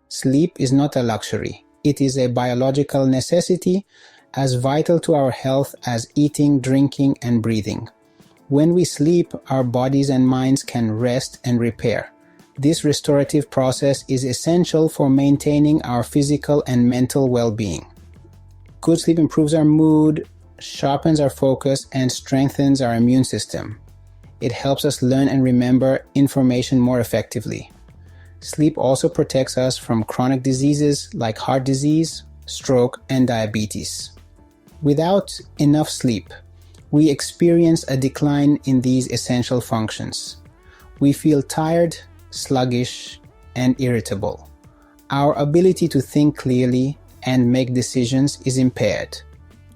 Sleep is not a luxury. It is a biological necessity, as vital to our health as eating, drinking, and breathing. When we sleep, our bodies and minds can rest and repair. This restorative process is essential for maintaining our physical and mental well-being. Good sleep improves our mood, sharpens our focus, and strengthens our immune system. It helps us learn and remember information more effectively. Sleep also protects us from chronic diseases like heart disease, stroke, and diabetes. Without enough sleep, we experience a decline in these essential functions. We feel tired, sluggish, and irritable. Our ability to think clearly and make decisions is impaired.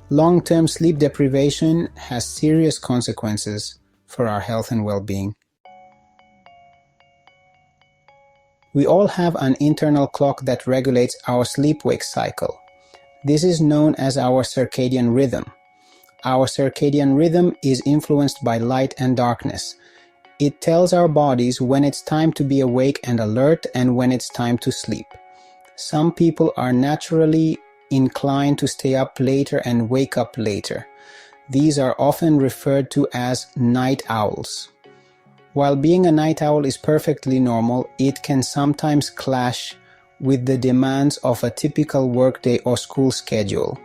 Long-term sleep deprivation has serious consequences for our health and well-being. We all have an internal clock that regulates our sleep-wake cycle. This is known as our circadian rhythm. Our circadian rhythm is influenced by light and darkness. It tells our bodies when it's time to be awake and alert and when it's time to sleep. Some people are naturally inclined to stay up later and wake up later. These are often referred to as night owls. While being a night owl is perfectly normal, it can sometimes clash with the demands of a typical workday or school schedule.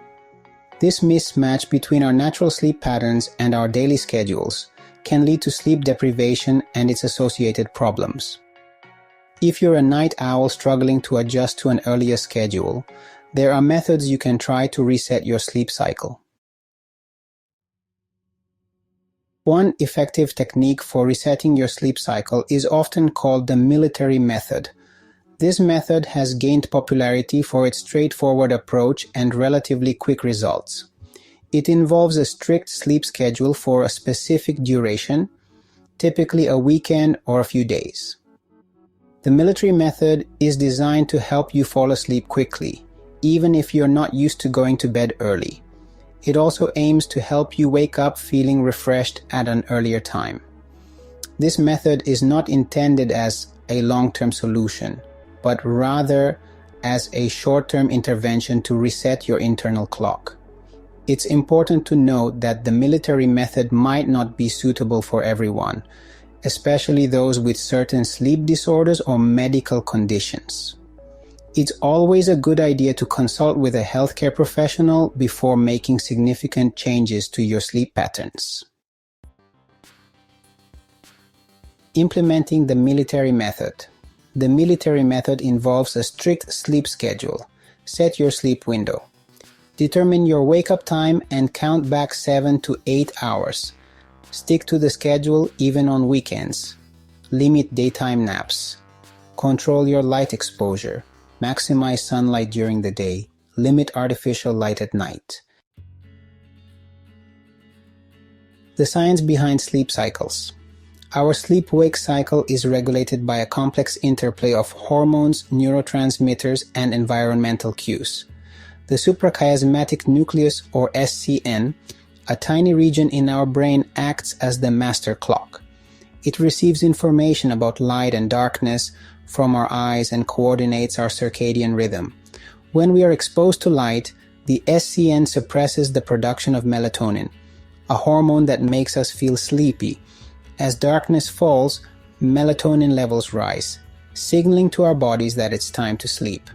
This mismatch between our natural sleep patterns and our daily schedules can lead to sleep deprivation and its associated problems. If you're a night owl struggling to adjust to an earlier schedule, there are methods you can try to reset your sleep cycle. One effective technique for resetting your sleep cycle is often called the military method. This method has gained popularity for its straightforward approach and relatively quick results. It involves a strict sleep schedule for a specific duration, typically a weekend or a few days. The military method is designed to help you fall asleep quickly, even if you're not used to going to bed early. It also aims to help you wake up feeling refreshed at an earlier time. This method is not intended as a long-term solution, but rather as a short-term intervention to reset your internal clock. It's important to note that the military method might not be suitable for everyone, especially those with certain sleep disorders or medical conditions. It's always a good idea to consult with a healthcare professional before making significant changes to your sleep patterns. Implementing the military method. The military method involves a strict sleep schedule. Set your sleep window. Determine your wake-up time and count back 7 to 8 hours. Stick to the schedule even on weekends. Limit daytime naps. Control your light exposure. Maximize sunlight during the day. Limit artificial light at night. The science behind sleep cycles. Our sleep-wake cycle is regulated by a complex interplay of hormones, neurotransmitters, and environmental cues. The suprachiasmatic nucleus, or SCN, a tiny region in our brain, acts as the master clock. It receives information about light and darkness from our eyes and coordinates our circadian rhythm. When we are exposed to light, the SCN suppresses the production of melatonin, a hormone that makes us feel sleepy. As darkness falls, melatonin levels rise, signaling to our bodies that it's time to sleep.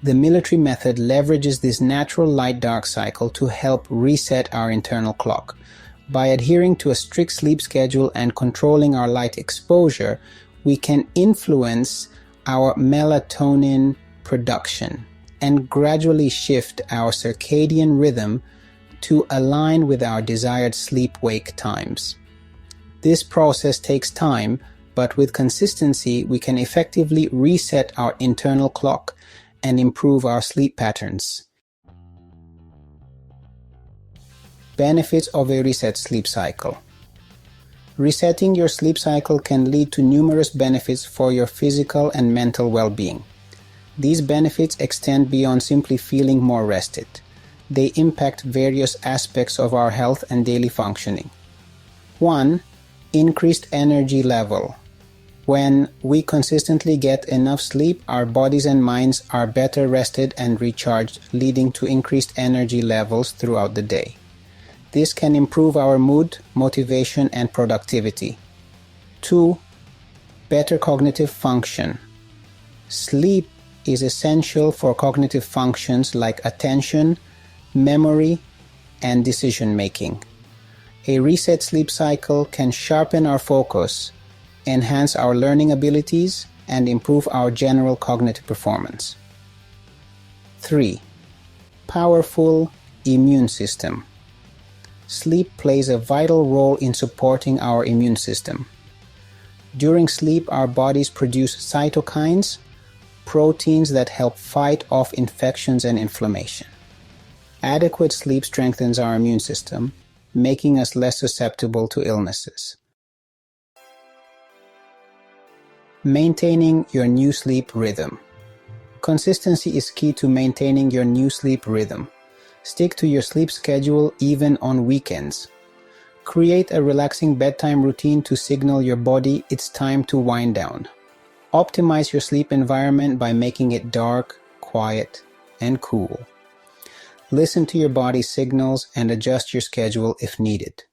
The military method leverages this natural light-dark cycle to help reset our internal clock. By adhering to a strict sleep schedule and controlling our light exposure, we can influence our melatonin production and gradually shift our circadian rhythm to align with our desired sleep-wake times. This process takes time, but with consistency, we can effectively reset our internal clock and improve our sleep patterns. Benefits of a reset sleep cycle. Resetting your sleep cycle can lead to numerous benefits for your physical and mental well-being. These benefits extend beyond simply feeling more rested. They impact various aspects of our health and daily functioning. 1. Increased energy level. When we consistently get enough sleep, our bodies and minds are better rested and recharged, leading to increased energy levels throughout the day. This can improve our mood, motivation, and productivity. 2. Better cognitive function. Sleep is essential for cognitive functions like attention, memory, and decision-making. A reset sleep cycle can sharpen our focus, enhance our learning abilities, and improve our general cognitive performance. 3. Powerful immune system. Sleep plays a vital role in supporting our immune system. During sleep, our bodies produce cytokines, proteins that help fight off infections and inflammation. Adequate sleep strengthens our immune system, making us less susceptible to illnesses. Maintaining your new sleep rhythm. Consistency is key to maintaining your new sleep rhythm. Stick to your sleep schedule even on weekends. Create a relaxing bedtime routine to signal your body it's time to wind down. Optimize your sleep environment by making it dark, quiet, and cool. Listen to your body's signals and adjust your schedule if needed.